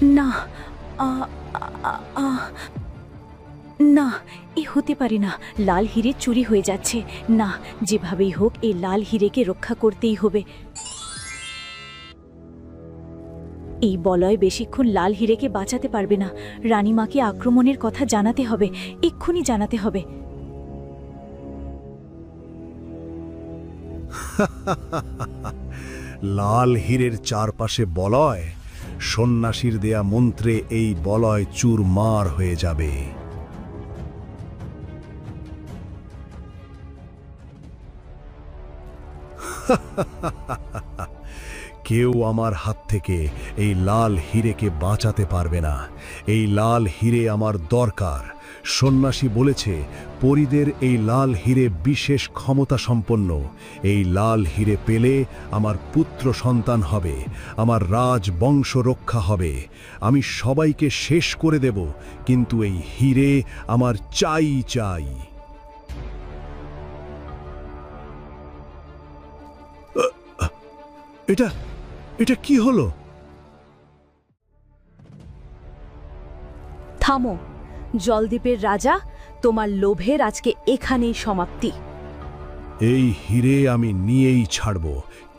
না, আ আ আ না, এ হতে পারে না। লাল হিরে চুরি হয়ে যাচ্ছে। না, যেভাবেই হোক এই লাল হিরেকে রক্ষা করতেই হবে। এই বলয় বেশিক্ষণ লাল হিরেকে বাঁচাতে পারবে না। রানীমাকে আক্রমণের কথা জানাতে হবে, এক্ষুনি জানাতে হবে। লাল হীরের চারপাশে বলয়, সন্ন্যাসীর দেয়া মন্ত্রে এই বলয় চুরমার হয়ে যাবে। কেউ আমার হাত থেকে এই লাল হীরেকে বাঁচাতে পারবে না। এই লাল হীরে আমার দরকার। সন্ন্যাসী বলেছে পরীদের এই লাল হীরে বিশেষ ক্ষমতা সম্পন্ন। এই লাল হীরে পেলে আমার পুত্র সন্তান হবে, আমার রাজবংশ রক্ষা হবে। আমি সবাইকে শেষ করে দেব, কিন্তু এই হীরে আমার চাই চাই। এটা এটা কি হলো? থামো জলদ্বীপের রাজা, তোমার লোভের আজকে এখানেই সমাপ্তি। এই হীরে আমি নিয়েই ছাড়ব,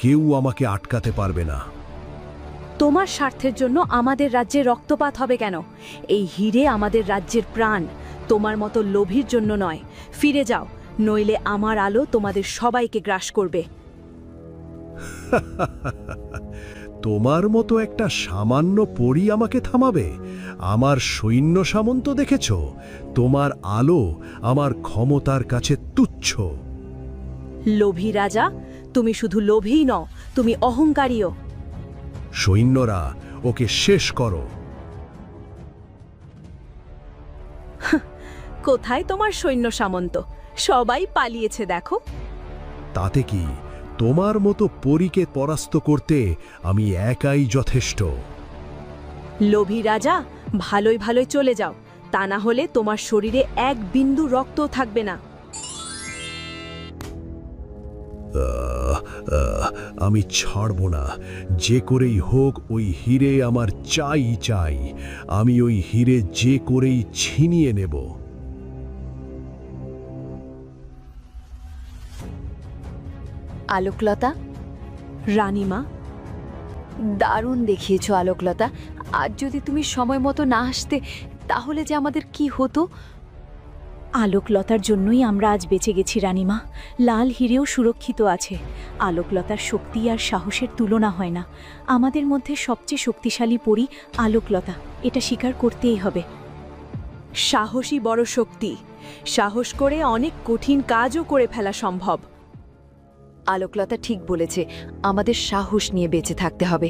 কেউ আমাকে আটকাতে পারবে না। তোমার স্বার্থের জন্য আমাদের রাজ্যে রক্তপাত হবে কেন? এই হীরে আমাদের রাজ্যের প্রাণ, তোমার মতো লোভীর জন্য নয়। ফিরে যাও, নইলে আমার আলো তোমাদের সবাইকে গ্রাস করবে। তোমার মতো একটা সামান্য পরী আমাকে থামাবে? আমার সৈন্য সামন্ত দেখেছ? তোমার আলো আমার ক্ষমতার কাছে তুচ্ছ। লোভী রাজা, তুমি শুধু লোভীই নও, তুমি অহংকারীও। সৈন্যরা, ওকে শেষ করো। কোথায় তোমার সৈন্য সামন্ত? সবাই পালিয়েছে দেখো। তাতে কি, তোমার মতো পরীকে পরাস্ত করতে আমি একাই যথেষ্ট। লোভী রাজা, ভালোই ভালোই চলে যাও, তা না হলে তোমার শরীরে এক বিন্দু রক্তও থাকবে না। আমি ছাড়ব না। যে করেই হোক ওই হীরে আমার চাই চাই। আমি ওই হীরে যে করেই ছিনিয়ে নেব। আলোকলতা, রানীমা, দারুণ দেখিয়েছো আলোকলতা। আজ যদি তুমি সময় মতো না আসতে, তাহলে যে আমাদের কি হতো। আলোকলতার জন্যই আমরা আজ বেঁচে গেছি রানীমা। লাল হিরেও সুরক্ষিত আছে। আলোকলতার শক্তি আর সাহসের তুলনা হয় না। আমাদের মধ্যে সবচেয়ে শক্তিশালী পরী আলোকলতা, এটা স্বীকার করতেই হবে। সাহসই বড় শক্তি। সাহস করে অনেক কঠিন কাজও করে ফেলা সম্ভব। আলোকলতা ঠিক বলেছে, আমাদের সাহস নিয়ে বেঁচে থাকতে হবে।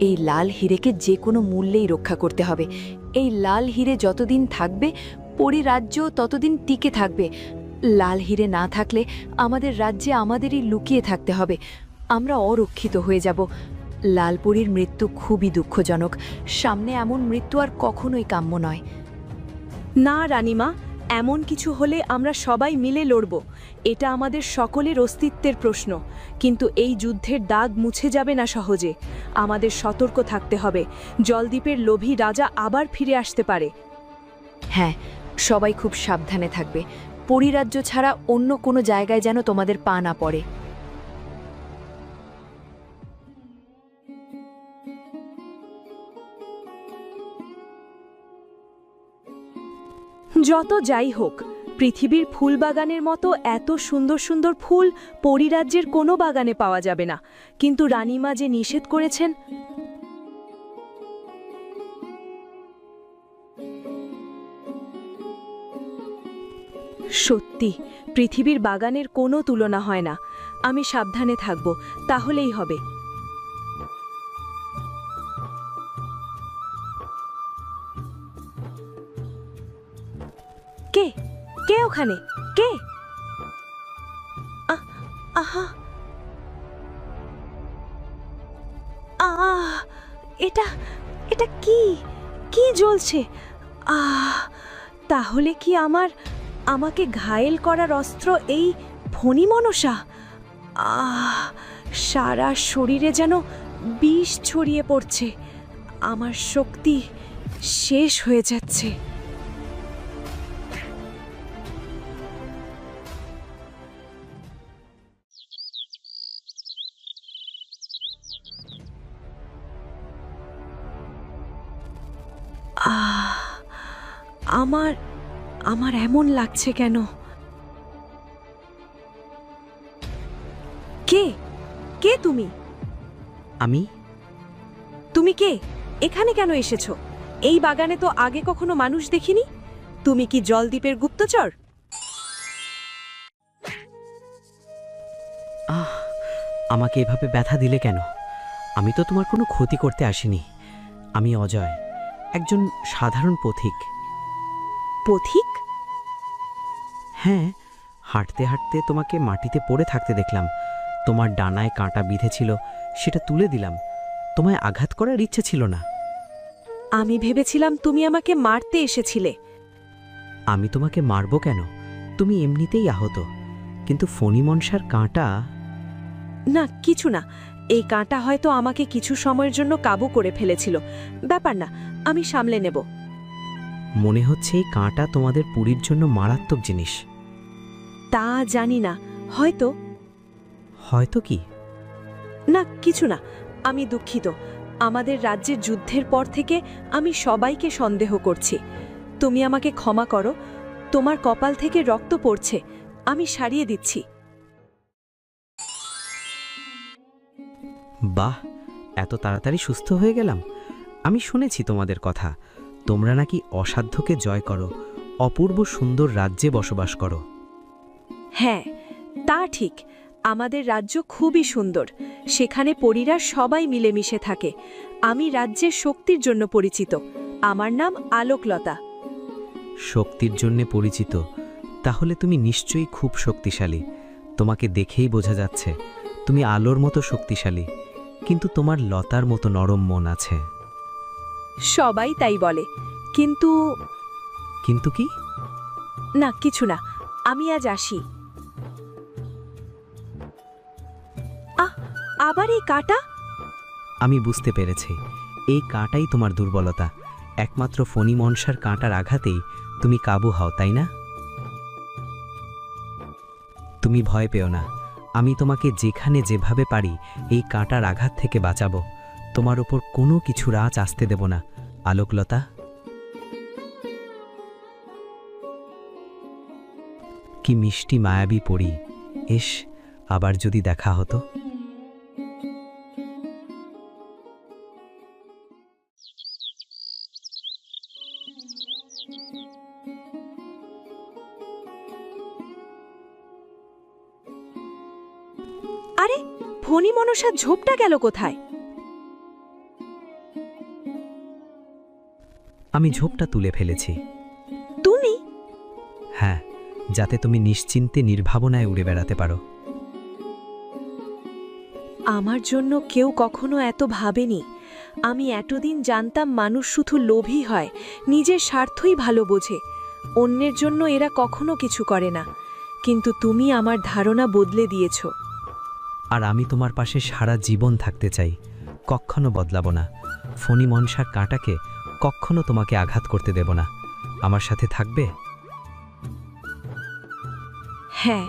এই লাল হিরেকে যে কোনো মূল্যেই রক্ষা করতে হবে। এই লাল হিরে যতদিন থাকবে, পরিরাজ্য ততদিন টিকে থাকবে। লাল হিরে না থাকলে আমাদের রাজ্যে আমাদেরই লুকিয়ে থাকতে হবে। আমরা অরক্ষিত হয়ে যাব। লালপুরীর মৃত্যু খুবই দুঃখজনক। সামনে এমন মৃত্যু আর কখনোই কাম্য নয়। না রানীমা, এমন কিছু হলে আমরা সবাই মিলে লড়ব। এটা আমাদের সকলের অস্তিত্বের প্রশ্ন। কিন্তু এই যুদ্ধের দাগ মুছে যাবে না সহজে। আমাদের সতর্ক থাকতে হবে। জলদ্বীপের লোভী রাজা আবার ফিরে আসতে পারে। হ্যাঁ, সবাই খুব সাবধানে থাকবে। পরিরাজ্য ছাড়া অন্য কোনো জায়গায় যেন তোমাদের পা না পড়ে। যত যাই হোক, পৃথিবীর ফুল বাগানের মতো এত সুন্দর সুন্দর ফুল পরিরাজ্যের কোনো বাগানে পাওয়া যাবে না। কিন্তু রানীমা যে নিষেধ করেছেন। সত্যি, পৃথিবীর বাগানের কোনো তুলনা হয় না। আমি সাবধানে থাকব, তাহলেই হবে। কে কে ওখানে? কে? আহা, আহ, এটা এটা কি কি জ্বলছে? তাহলে কি আমাকে ঘায়েল করার অস্ত্র এই ফণী মনসা? সারা শরীরে যেন বিষ ছড়িয়ে পড়ছে। আমার শক্তি শেষ হয়ে যাচ্ছে। আমার আমার এমন লাগছে কেন? কে কে তুমি? আমি তুমি কে? এখানে কেন এসেছো? এই বাগানে তো আগে কখনো মানুষ দেখিনি। তুমি কি জলদ্বীপের গুপ্তচর? আমাকে এভাবে ব্যথা দিলে কেন? আমি তো তোমার কোনো ক্ষতি করতে আসিনি। আমি অজয়, একজন সাধারণ পথিক। পথিক? হ্যাঁ, হাঁটতে হাঁটতে তোমাকে মাটিতে পড়ে থাকতে দেখলাম। তোমার ডানায় কাঁটা বিঁধেছিল, সেটা তুলে দিলাম। তোমায় আঘাত করার ইচ্ছে ছিল না। আমি ভেবেছিলাম তুমি আমাকে মারতে এসেছিলে। আমি তোমাকে মারব কেন? তুমি এমনিতেই আহত। কিন্তু ফণি মনসার কাঁটা। না, কিছু না। এই কাঁটা হয়তো আমাকে কিছু সময়ের জন্য কাবু করে ফেলেছিল। ব্যাপার না, আমি সামলে নেব। মনে হচ্ছে এই কাঁটা তোমাদের পুরীর জন্য মারাত্মক জিনিস। তা জানি না, হয়তো। হয়তো কি? না, কিছু না। আমি দুঃখিত। আমাদের রাজ্যের যুদ্ধের পর থেকে আমি সবাইকে সন্দেহ করছি। তুমি আমাকে ক্ষমা করো। তোমার কপাল থেকে রক্ত পড়ছে, আমি সারিয়ে দিচ্ছি। বাহ, এত তাড়াতাড়ি সুস্থ হয়ে গেলাম। আমি শুনেছি তোমাদের কথা। তোমরা নাকি অসাধ্যকে জয় করো, অপূর্ব সুন্দর রাজ্যে বসবাস করো। হ্যাঁ, তা ঠিক। আমাদের রাজ্য খুবই সুন্দর। সেখানে পরীরা সবাই মিলেমিশে থাকে। আমি রাজ্যের শক্তির জন্য পরিচিত। আমার নাম আলোকলতা। শক্তির জন্যে পরিচিত? তাহলে তুমি নিশ্চয়ই খুব শক্তিশালী। তোমাকে দেখেই বোঝা যাচ্ছে তুমি আলোর মতো শক্তিশালী, কিন্তু তোমার লতার মতো নরম মন আছে। সবাই তাই বলে, কিন্তু কিন্তু কি? না, কিছু না। আমি আজ আসি। আবার এই কাঁটা? আমি বুঝতে পেরেছি, এই কাঁটাই তোমার দুর্বলতা। একমাত্র ফণি মনসার কাঁটার আঘাতেই তুমি কাবু হও, তাই না? তুমি ভয় পেও না। আমি তোমাকে যেখানে যেভাবে পারি এই কাঁটার আঘাত থেকে বাঁচাবো। তোমার ওপর কোনো কিছুর আঁচ আসতে দেব না, আলোকলতা। কি মিষ্টি মায়াবী পড়ি। এস, আবার যদি দেখা হতো। আরে, ফণি মনসার ঝোপটা গেল কোথায়? আমি ঝোপটা তুলে ফেলেছি। তুমি? হ্যাঁ, যাতে তুমি নিশ্চিন্তে নির্ভাবনায় উড়ে বেড়াতে পারো। আমার জন্য কেউ কখনো এত ভাবেনি। আমি এতদিন জানতাম মানুষ শুধু লোভী হয়, নিজের স্বার্থই ভালো বোঝে। অন্যের জন্য এরা কখনো কিছু করে না। কিন্তু তুমি আমার ধারণা বদলে দিয়েছ। আর আমি তোমার পাশে সারা জীবন থাকতে চাই, কখনো বদলাবো না। ফণি মনসার কাঁটাকে কখনো তোমাকে আঘাত করতে দেব না। আমার সাথে থাকবে? হ্যাঁ,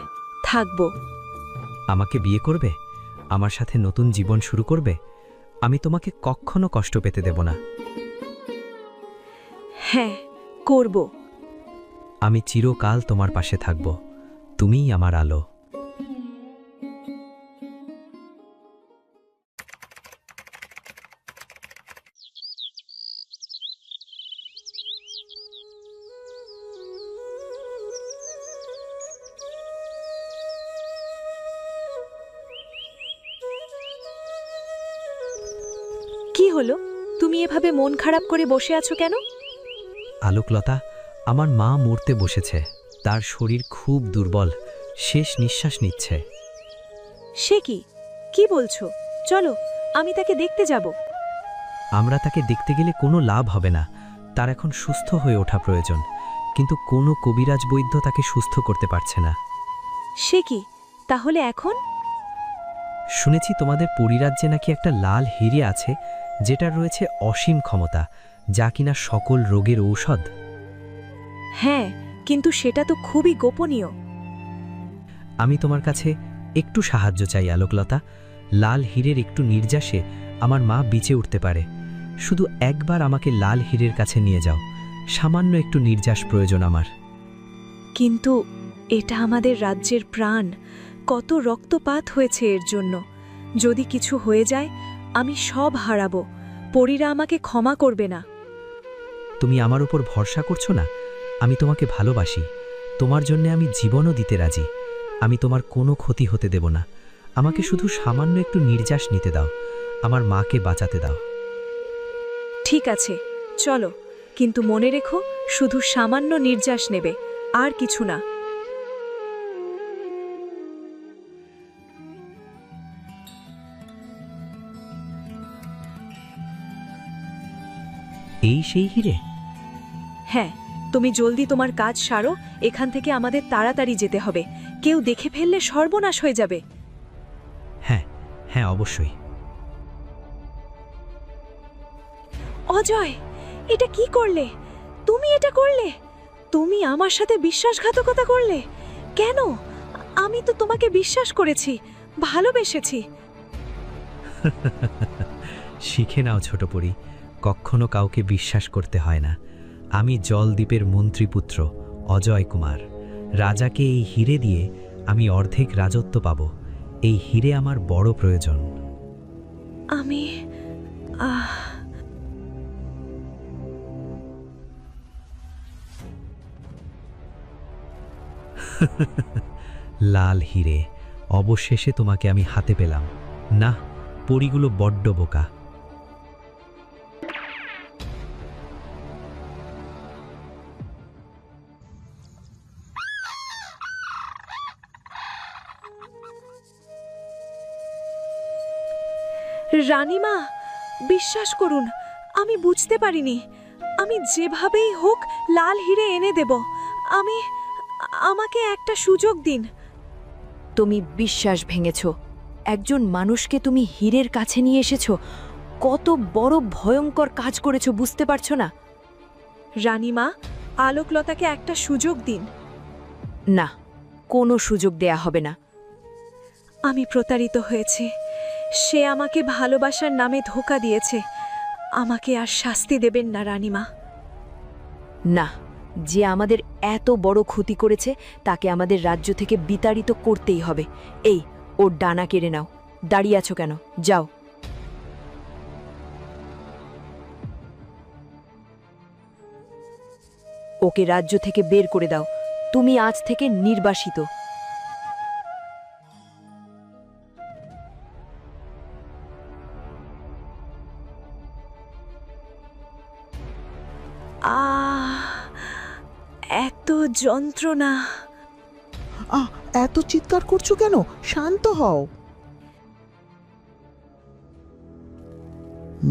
থাকবো। আমাকে বিয়ে করবে? আমার সাথে নতুন জীবন শুরু করবে? আমি তোমাকে কখনো কষ্ট পেতে দেব না। হ্যাঁ, করব। আমি চিরকাল তোমার পাশে থাকব। তুমিই আমার আলো। কি হলো? তুমি এভাবে মন খারাপ করে বসে আছো কেন? আলোকলতা, আমার মা মরতে বসেছে। তার শরীর খুব দুর্বল, শেষ নিঃশ্বাস নিচ্ছে। সে কি? কি বলছো? চলো, আমি তাকে দেখতে যাব। আমরা তাকে দেখতে গেলে কোনো লাভ হবে না। তার এখন সুস্থ হয়ে ওঠা প্রয়োজন, কিন্তু কোনো কবিরাজ বৈদ্য তাকে সুস্থ করতে পারছে না। সে কি? তাহলে এখন? শুনেছি তোমাদের পরিরাজ্যে নাকি একটা লাল হিরে আছে, যেটার রয়েছে অসীম ক্ষমতা, যা কিনা সকল রোগের ঔষধ। হ্যাঁ, কিন্তু সেটা তো খুবই গোপনীয়। আমি তোমার কাছে একটু সাহায্য চাই আলোকলতা। লাল হীরের একটু নির্যাসে আমার মা বেঁচে উঠতে পারে। শুধু একবার আমাকে লাল হীরের কাছে নিয়ে যাও, সামান্য একটু নির্যাস প্রয়োজন আমার। কিন্তু এটা আমাদের রাজ্যের প্রাণ, কত রক্তপাত হয়েছে এর জন্য। যদি কিছু হয়ে যায় আমি সব হারাবো, পরীরা আমাকে ক্ষমা করবে না। তুমি আমার উপর ভরসা করছো না? আমি তোমাকে ভালোবাসি, তোমার জন্য আমি জীবনও দিতে রাজি। আমি তোমার কোনো ক্ষতি হতে দেব না। আমাকে শুধু সামান্য একটু নির্যাস নিতে দাও, আমার মাকে বাঁচাতে দাও। ঠিক আছে, চলো, কিন্তু মনে রেখো শুধু সামান্য নির্যাস নেবে, আর কিছু না। এই সেই হীরে? হ্যাঁ, তুমি জলদি তোমার কাজ সারো, এখান থেকে আমাদের তাড়াতাড়ি যেতে হবে। কেউ দেখে ফেললে সর্বনাশ হয়ে যাবে। হ্যাঁ হ্যাঁ, অবশ্যই। অজয়, এটা কি করলে? তুমি এটা করলে? তুমি আমার সাথে বিশ্বাসঘাতকতা করলে কেন? আমি তো তোমাকে বিশ্বাস করেছি, ভালোবেসেছি। শিখে নাও ছোট পরী, কখনো কাউকে বিশ্বাস করতে হয় না। আমি জলদ্বীপের মন্ত্রীপুত্র অজয় কুমার। রাজাকে এই হীরে দিয়ে আমি অর্ধেক রাজত্ব পাব। এই হীরে আমার বড় প্রয়োজন। আমি লাল হীরে, অবশেষে তোমাকে আমি হাতে পেলাম। না, পরীগুলো বড্ড বোকা। রানীমা, বিশ্বাস করুন, আমি বুঝতে পারিনি। আমি যেভাবেই হোক লাল হীরে এনে দেব। আমাকে একটা সুযোগ দিন। তুমি বিশ্বাস ভেঙেছ। একজন মানুষকে তুমি হীরের কাছে নিয়ে এসেছো। কত বড় ভয়ঙ্কর কাজ করেছো বুঝতে পারছো না? রানীমা, আলোকলতাকে একটা সুযোগ দিন। না, কোনো সুযোগ দেয়া হবে না। আমি প্রতারিত হয়েছি। সে আমাকে ভালোবাসার নামে ধোঁকা দিয়েছে। আমাকে আর শাস্তি দেবেন না রানীমা। না, যে আমাদের এত বড় ক্ষতি করেছে তাকে আমাদের রাজ্য থেকে বিতাড়িত করতেই হবে। এই, ওর ডানা কেড়ে নাও। দাঁড়িয়ে আছো কেন? যাও। ওকে রাজ্য থেকে বের করে দাও। তুমি আজ থেকে নির্বাসিত। এত যন্ত্রণা। এত চিৎকার করছো কেন? শান্ত হও।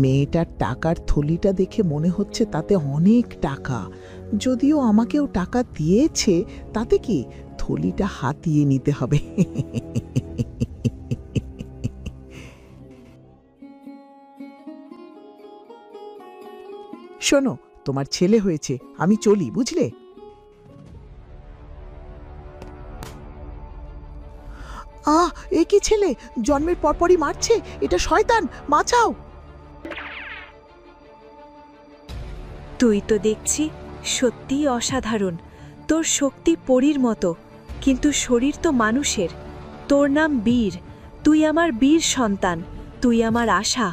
মেয়েটার টাকার থলিটা দেখে মনে হচ্ছে তাতে অনেক টাকা। যদিও আমাকেও টাকা দিয়েছে, তাতে কি, থলিটা হাতিয়ে নিতে হবে। শোনো, তোমার ছেলে হয়েছে, আমি চলি, বুঝলে? এ কি ছেলে? জন্মের পরপরই মারছে। এটা শয়তান, বাঁচাও। তুই তো দেখছি সত্যিই অসাধারণ। তোর শক্তি পরীর মতো, কিন্তু শরীর তো মানুষের। তোর নাম বীর। তুই আমার বীর সন্তান, তুই আমার আশা।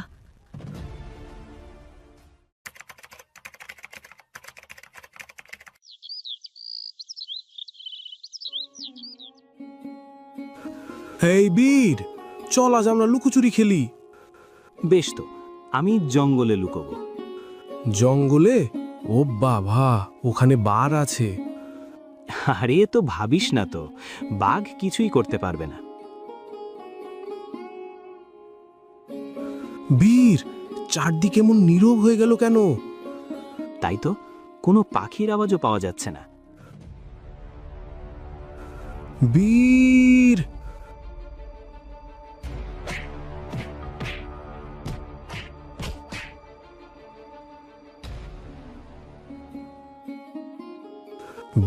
এই বীর, চল আজ আমরা লুকোচুরি খেলি। বেশ, তো আমি জঙ্গলে লুকোবো। জঙ্গলে? ও বাবা, ওখানে বার আছে। আরে তো ভাবিস না তো, বাঘ কিছুই করতে পারবে না। বীর, চারদিকে এমন নীরব হয়ে গেল কেন? তাই তো, কোনো পাখির আওয়াজও পাওয়া যাচ্ছে না। বীর,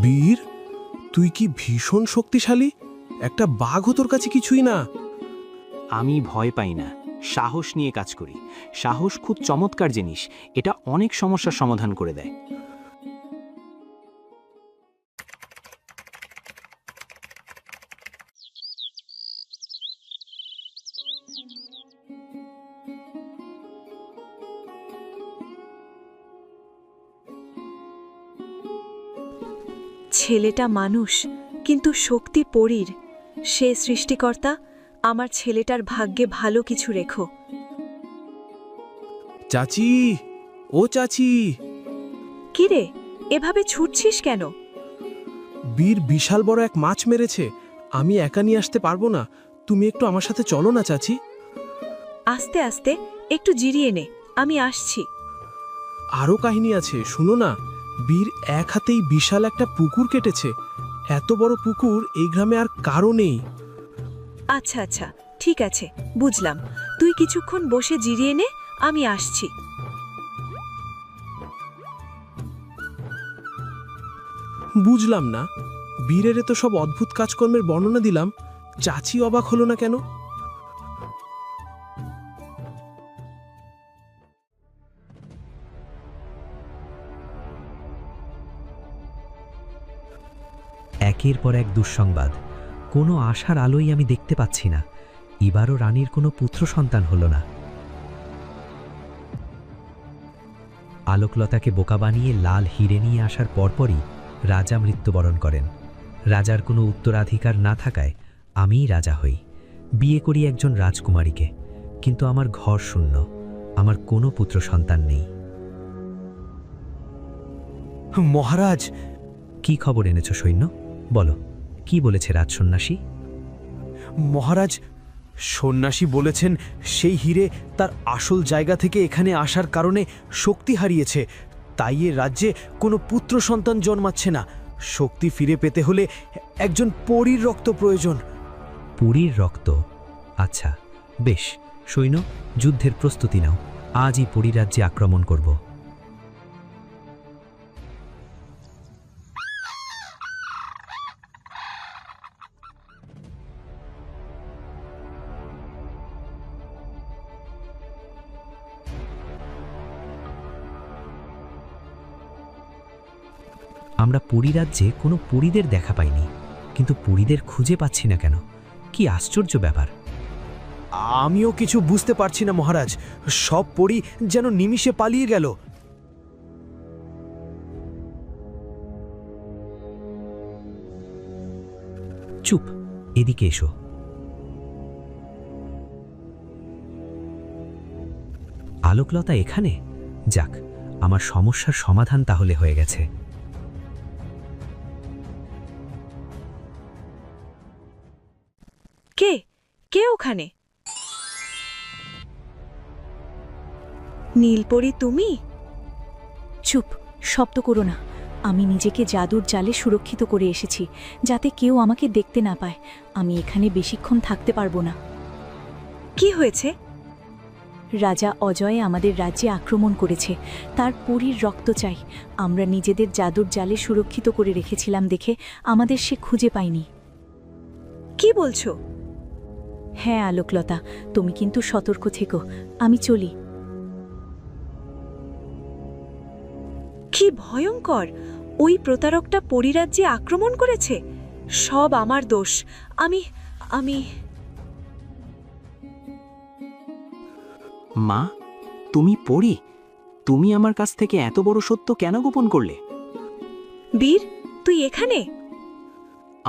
বীর, তুই কি ভীষণ শক্তিশালী? একটা বাঘও তোর কাছে কিছুই না। আমি ভয় পাই না, সাহস নিয়ে কাজ করি। সাহস খুব চমৎকার জিনিস, এটা অনেক সমস্যার সমাধান করে দেয়। ছেলেটা মানুষ, কিন্তু শক্তি পরীর। সে সৃষ্টিকর্তা, আমার ছেলেটার ভাগ্যে ভালো কিছু রেখো। চাচি, ও চাচি। কিরে, এভাবে ছুটছিস কেন? বীর বিশাল বড় এক মাছ মেরেছে, আমি একা নিয়ে আসতে পারবো না। তুমি একটু আমার সাথে চলো না চাচি। আস্তে আস্তে, একটু জিরিয়ে নে, আমি আসছি। আরও কাহিনী আছে, শুনো না। বীর এক হাতেই বিশাল একটা পুকুর কেটেছে। এত বড় পুকুর এই গ্রামে আর কারো নেই। আচ্ছা আচ্ছা, ঠিক আছে, বুঝলাম। তুই কিছুক্ষণ বসে জিরিয়ে নে, আমি আসছি। বুঝলাম না, বীরের তো সব অদ্ভুত কাজকর্মের বর্ণনা দিলাম, চাচি অবাক হলো না কেন? একের পর এক দুঃসংবাদ, কোনো আশার আলোই আমি দেখতে পাচ্ছি না। এবারও রানীর কোনো পুত্র সন্তান হলো না। আলোকলতাকে বোকা বানিয়ে লাল হিরে নিয়ে আসার পরপরই রাজা মৃত্যুবরণ করেন। রাজার কোনো উত্তরাধিকার না থাকায় আমিই রাজা হই। বিয়ে করি একজন রাজকুমারীকে, কিন্তু আমার ঘর শূন্য, আমার কোনো পুত্র সন্তান নেই। মহারাজ, কি খবর এনেছ সৈন্য? বলো, কি বলেছে রাজসন্ন্যাসী? মহারাজ, সন্ন্যাসী বলেছেন সেই হিরে তার আসল জায়গা থেকে এখানে আসার কারণে শক্তি হারিয়েছে, তাই এ রাজ্যে কোনো পুত্র সন্তান জন্মাচ্ছে না। শক্তি ফিরে পেতে হলে একজন পরীর রক্ত প্রয়োজন। পুরীর রক্ত? আচ্ছা বেশ, সৈন্য, যুদ্ধের প্রস্তুতি নাও। আজই পুরী রাজ্যে আক্রমণ করব। আমরা পুরী রাজ্যে কোনো পরীদের দেখা পাইনি, কিন্তু পরীদের খুঁজে পাচ্ছি না কেন? কি আশ্চর্য ব্যাপার! আমিও কিছু বুঝতে পারছি না মহারাজ, সব পরী যেন নিমিষে পালিয়ে গেল। চুপ, এদিকে এসো। আলোকলতা এখানে? যাক, আমার সমস্যার সমাধান তাহলে হয়ে গেছে। কে কে ওখানে? নীলপরি, তুমি? চুপ, শব্দ করো না। আমি নিজেকে জাদুর জালে সুরক্ষিত করে এসেছি, যাতে কেউ আমাকে দেখতে না পায়। আমি এখানে বেশিক্ষণ থাকতে পারবো না। কি হয়েছে? রাজা অজয় আমাদের রাজ্যে আক্রমণ করেছে। তার পরীর রক্ত চাই। আমরা নিজেদের জাদুর জালে সুরক্ষিত করে রেখেছিলাম দেখে আমাদের সে খুঁজে পায়নি। কি বলছো? হ্যাঁ আলোকলতা, তুমি কিন্তু সতর্ক থেকো। আমি চলি। কি ভয়ঙ্কর! ওই প্রতারকটা পরিরাজ্যে আক্রমণ করেছে। সব আমার দোষ। আমি আমি মা, তুমি পড়ি? তুমি আমার কাছ থেকে এত বড় সত্য কেন গোপন করলে? বীর, তুই এখানে?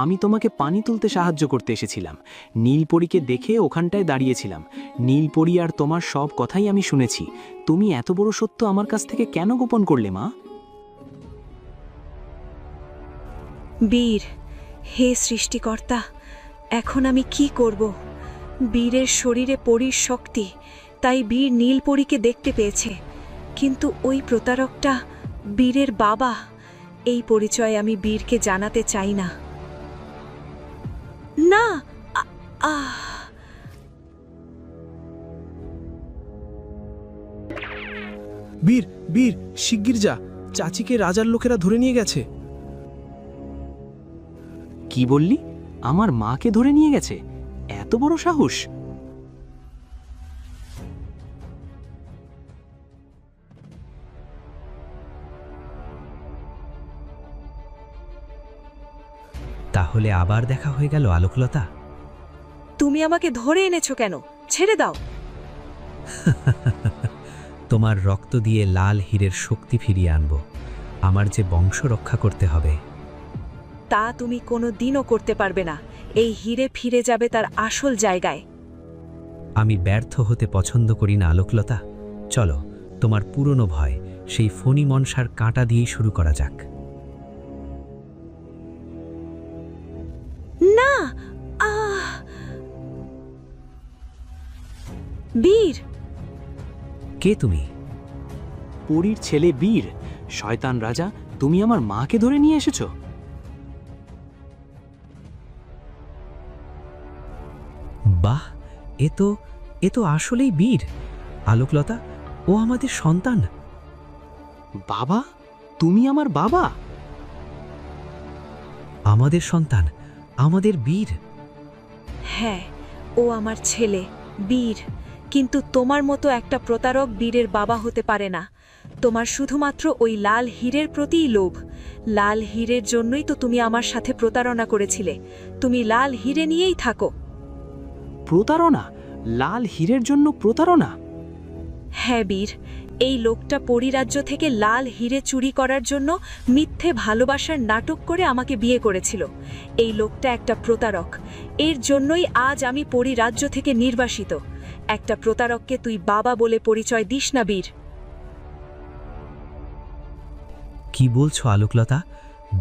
আমি তোমাকে পানি তুলতে সাহায্য করতে এসেছিলাম। নীলপরীকে দেখে ওখানটায় দাঁড়িয়েছিলাম। নীলপরী আর তোমার সব কথাই আমি শুনেছি। তুমি এত বড় সত্য আমার কাছ থেকে কেন গোপন করলে মা? বীর, হে সৃষ্টিকর্তা, এখন আমি কি করব? বীরের শরীরে পরীর শক্তি, তাই বীর নীলপরীকে দেখতে পেয়েছে। কিন্তু ওই প্রতারকটা বীরের বাবা। এই পরিচয় আমি বীরকে জানাতে চাই না। না! বীর, বীর, শিগগির যা, চাচিকে রাজার লোকেরা ধরে নিয়ে গেছে। কি বললি? আমার মাকে ধরে নিয়ে গেছে? এত বড় সাহস! তাহলে আবার দেখা হয়ে গেল আলোকলতা। তুমি আমাকে ধরে এনেছো কেন? ছেড়ে দাও। তোমার রক্ত দিয়ে লাল হীরের শক্তি ফিরিয়ে আনব। আমার যে বংশ রক্ষা করতে হবে। তা তুমি কোনো দিনও করতে পারবে না। এই হীরে ফিরে যাবে তার আসল জায়গায়। আমি ব্যর্থ হতে পছন্দ করি না আলোকলতা। চলো, তোমার পুরনো ভয়, সেই ফণি মনসার কাঁটা দিয়েই শুরু করা যাক। না! আহ! বীর! কে তুমি? পরীর ছেলে বীর। শয়তান রাজা, তুমি আমার মাকে ধরে নিয়ে এসেছো? বাহ, এ তো আসলেই বীর। আলোকলতা, ও আমাদের সন্তান। বাবা, তুমি আমার বাবা? আমাদের সন্তান, আমাদের বীর। হ্যাঁ, ও আমার ছেলে বীর। কিন্তু তোমার মতো একটা প্রতারক বীরের বাবা হতে পারে না। তোমার শুধুমাত্র ওই লাল হীরের প্রতিই লোভ। লাল হীরের জন্যই তো তুমি আমার সাথে প্রতারণা করেছিলে। তুমি লাল হীরে নিয়েই থাকো। প্রতারণা? লাল হীরের জন্য প্রতারণা? হ্যাঁ বীর, এই লোকটা পরিরাজ্য থেকে লাল হীরে চুরি করার জন্য মিথ্যে ভালোবাসার নাটক করে আমাকে বিয়ে করেছিল। এই লোকটা একটা প্রতারক। এর জন্যই আজ আমি পরিরাজ্য থেকে নির্বাসিত। একটা প্রতারককে তুই বাবা বলে পরিচয় দিস না বীর। কি বলছো আলোকলতা?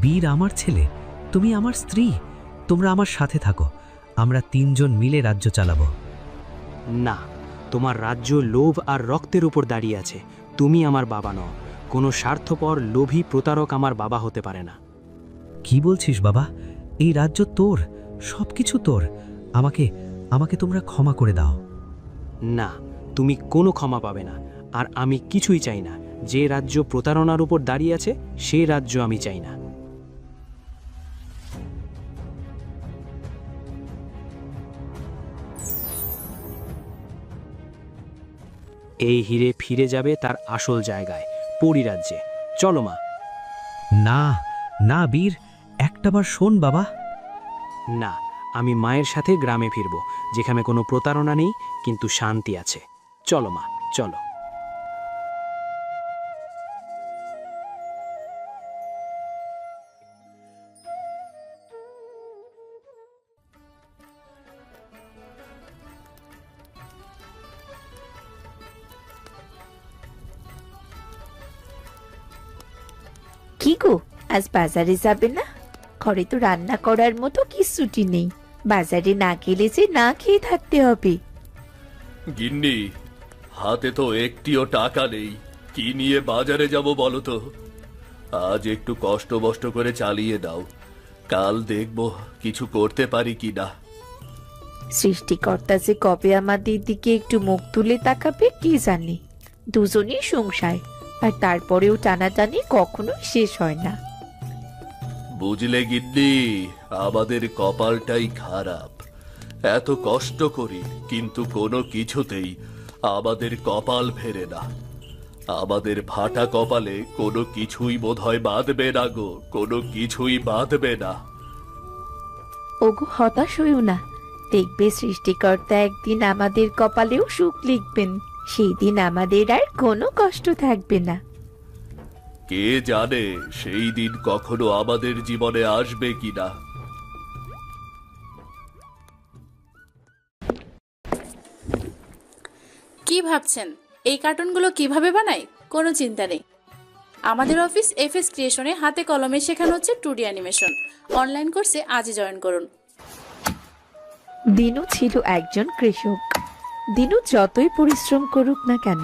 বীর আমার ছেলে, তুমি আমার স্ত্রী। তোমরা আমার সাথে থাকো, আমরা তিনজন মিলে রাজ্য চালাবো। না, তোমার রাজ্য লোভ আর রক্তের উপর দাঁড়িয়ে আছে। তুমি আমার বাবা নও। কোনো স্বার্থপর লোভী প্রতারক আমার বাবা হতে পারে না। কি বলছিস বাবা? এই রাজ্য তোর, সবকিছু তোর। আমাকে তোমরা ক্ষমা করে দাও। না, তুমি কোনো ক্ষমা পাবে না। আর আমি কিছুই চাই না। যে রাজ্য প্রতারণার উপর দাঁড়িয়ে আছে, সে রাজ্য আমি চাই না। এই হীরে ফিরে যাবে তার আসল জায়গায়, পরিরাজ্যে। চলো মা। না না বীর, একটাবার শোন বাবা। না, আমি মায়ের সাথে গ্রামে ফিরব, যেখানে কোনো প্রতারণা নেই, কিন্তু শান্তি আছে। চলো মা, চলো। কি গো, আজ বাজারে যাবে না? ঘরে তো রান্না করার মতো কিছুটি নেই। বাজারে না গেলে যে না খেয়ে থাকতে হবে। গিন্নি, হাতে তো একটিও টাকা নেই। কি নিয়ে বাজারে যাব বলো তো? আজ একটু কষ্ট করে চালিয়ে দাও, কাল দেখব কিছু করতে পারি কিনা। সৃষ্টিকর্তা যে কবে আমাদের দিকে একটু মুখ তুলে তাকাবে কে জানে। দুজনেই সংসার, আর তারপরেও টানাটানি কখনো শেষ হয় না। বুঝলে গিন্নি, আমাদের কপালটাই খারাপ। এত কষ্ট করি, কিন্তু কোনো কিছুতেই আমাদের কপাল ফেরে না। আমাদের ফাটা কপালে কোনো কিছুই বোধহয় বাঁধবে না গো, কোনো কিছুই বাঁধবে না। ওগো, হতাশ হইও না। দেখবে সৃষ্টিকর্তা একদিন আমাদের কপালেও সুখ লিখবেন। সেই দিন আমাদের আর কোনো কষ্ট থাকবে না। কে জানে সেই দিন কখনো আমাদের জীবনে আসবে কিনা। কি ভাবছেন এই কার্টুনগুলো কিভাবে বানাই? কোনো চিন্তা নেই। আমাদের অফিস এফএস ক্রিয়েশনে হাতে কলমে শেখানো হচ্ছে 2D অ্যানিমেশন। অনলাইন কোর্সে আজই জয়েন করুন। দিনু ছিল একজন কৃষক। দিনু যতই পরিশ্রম করুক না কেন,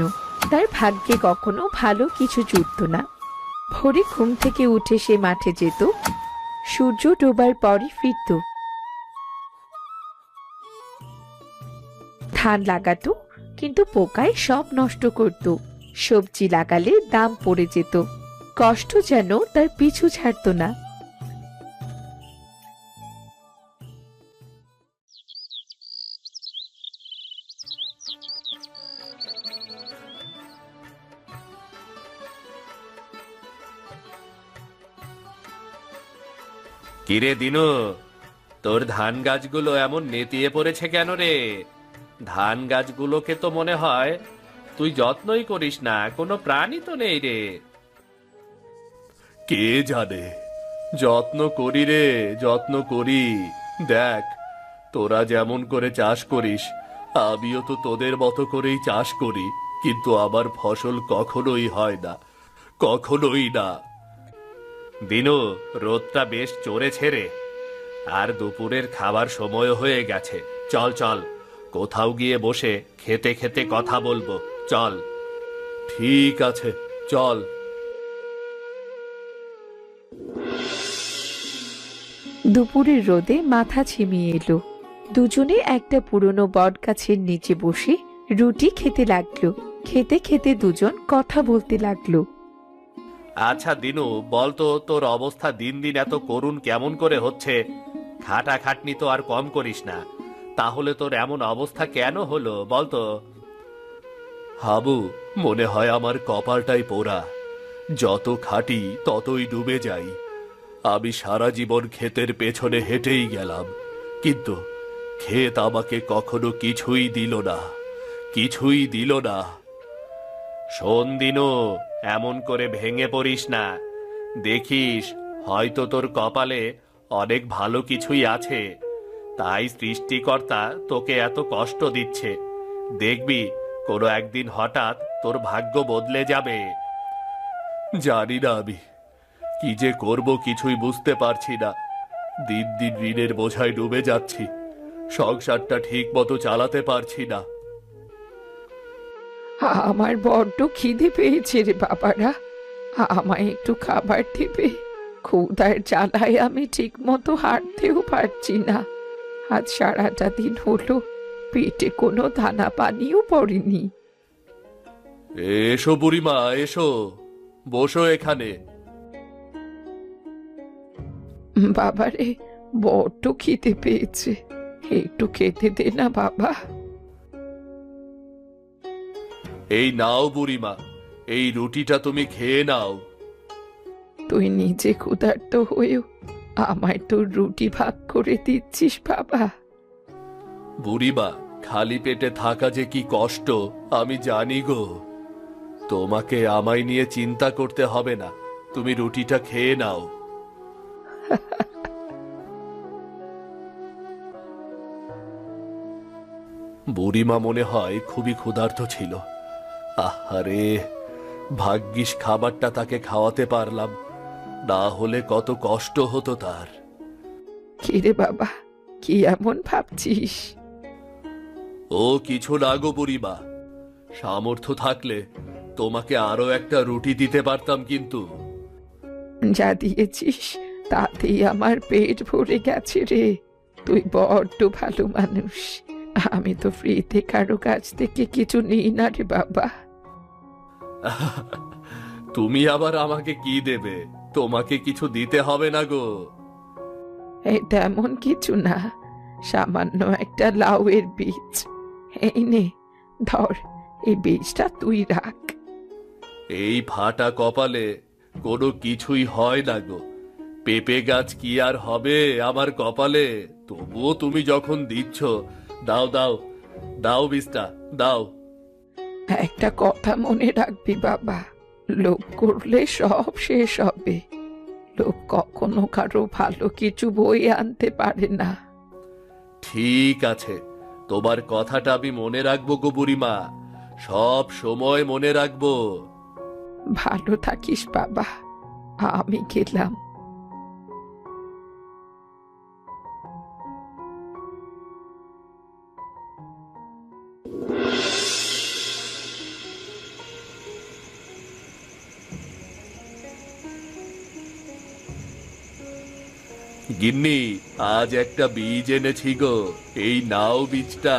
তার ভাগ্যে কখনো ভালো কিছু জুটত না। ভোরে ঘুম থেকে উঠে সে মাঠে যেত, সূর্য ডোবার পরই ফিরত। ধান লাগাতো, কিন্তু পোকায় সব নষ্ট করত। সবজি লাগালে দাম পড়ে যেত, কষ্ট যেন তার পিছু ছাড়ত না। কিরে দিনু, তোর ধান গাছগুলো এমন নেতিয়ে পড়েছে কেন রে? ধান গাছগুলোকে তো মনে হয় তুই যত্নই করিস না, কোনো প্রাণী তো নেই রে। কে জানে, যত্ন করি রে, যত্ন করি। দেখ, তোরা যেমন করে চাষ করিস, আমিও তো তোদের মতো করেই চাষ করি, কিন্তু আমার ফসল কখনোই হয় না, কখনোই না। দিনু, রোদটা বেশ চড়েছে রে, আর দুপুরের খাবার সময় হয়ে গেছে। চল চল, কোথাও গিয়ে বসে খেতে খেতে কথা বলবো, চল। ঠিক আছে, চল। দুপুরের রোদে মাথা ছিমিয়ে এলো। দুজনে একটা পুরনো বট গাছের নিচে বসে রুটি খেতে লাগলো। খেতে খেতে দুজন কথা বলতে লাগলো। আচ্ছা দিনু, বলতো তোর অবস্থা দিন দিন এত করুণ কেমন করে হচ্ছে? খাটাখাটনি তো আর কম করিস না, তাহলে তোর এমন অবস্থা কেন হলো বলতো? হাবু, মনে হয় আমার কপালটাই পোড়া, যত খাটি ততই ডুবে যাই। আমি সারা জীবন ক্ষেতের পেছনে হেঁটেই গেলাম, কিন্তু ক্ষেত আমাকে কখনো কিছুই দিল না, কিছুই দিল না। শোন দিনু, এমন করে ভেঙে পড়িস না। দেখিস, হয়তো তোর কপালে অনেক ভালো কিছুই আছে, তাই সৃষ্টিকর্তা তোকে এত কষ্ট দিচ্ছে। দেখবি কোনো একদিন হঠাৎ তোর ভাগ্য বদলে যাবে। জানি না আমি কি যে করব, কিছুই বুঝতে পারছি না। দিন দিন ঋণের বোঝায় ডুবে যাচ্ছি, সংসারটা ঠিক মতো চালাতে পারছি না। আমার বড্ড খিদে পেয়েছে রে বাবারা, আমায় একটু খাবার দেবে? ক্ষুধার জ্বালায় আমি ঠিক মতো হাঁটতেও পারছি না। আজ সারাটা দিন হলো পেটে কোনো দানা পানিও পড়েনি। এসো বুড়িমা, এসো, বসো এখানে। বাবারে, বড্ড খিদে পেয়েছে, একটু খেতে দে না বাবা। এই নাও বুড়িমা, এই রুটিটা তুমি খেয়ে নাও। তুই নিজে ক্ষুধার্ত হয়েও আমায় তোর রুটি ভাগ করে দিচ্ছিস বাবা। বুড়িমা, খালি পেটে থাকা যে কি কষ্ট আমি জানি গো। তোমাকে আমায় নিয়ে চিন্তা করতে হবে না, তুমি রুটিটা খেয়ে নাও। বুড়িমা মনে হয় খুবই ক্ষুধার্ত ছিল। আহারে, ভাগ্যিস খাবারটা তাকে খাওয়াতে পারলাম, না হলে কত কষ্ট হতো তার। কিরে বাবা, কি এমন ভাবছিস? ও কিছু না গো বুড়িমা, সামর্থ্য থাকলে তোমাকে আরো একটা রুটি দিতে পারতাম, কিন্তু যা দিয়েছিস তাতেই আমার পেট ভরে গেছে রে। তুই বড্ড ভালো মানুষ। আমি তো ফ্রিতে কারো কাছ থেকে কিছু নিই না রে বাবা। তুমি আবার আমাকে কি দেবে? তোমাকে কিছু দিতে হবে না গো। এটা এমন কিছু না, সামান্য একটা লাউয়ের বীজ। এই নে, ধর, এই বীজটা তুই রাখ। এই ফাটা কপালে কোনো কিছুই হয় না গো। পেঁপে গাছ কি আর হবে আমার কপালে? তবুও তুমি যখন দিচ্ছ, দাও দাও দাও, বীজটা দাও। একটা কথা মনে রাখবি বাবা, লোভ করলে সব শেষ হবে। লোভ কখনো কারো ভালো কিছু বয়ে আনতে পারে না। ঠিক আছে, তোমার কথাটা আমি মনে রাখবো গো বুড়িমা, সব সময় মনে রাখবো। ভালো থাকিস বাবা, আমি গেলাম। গিন্নি, আজ একটা বীজ এনেছি গো, এই নাও বীজটা।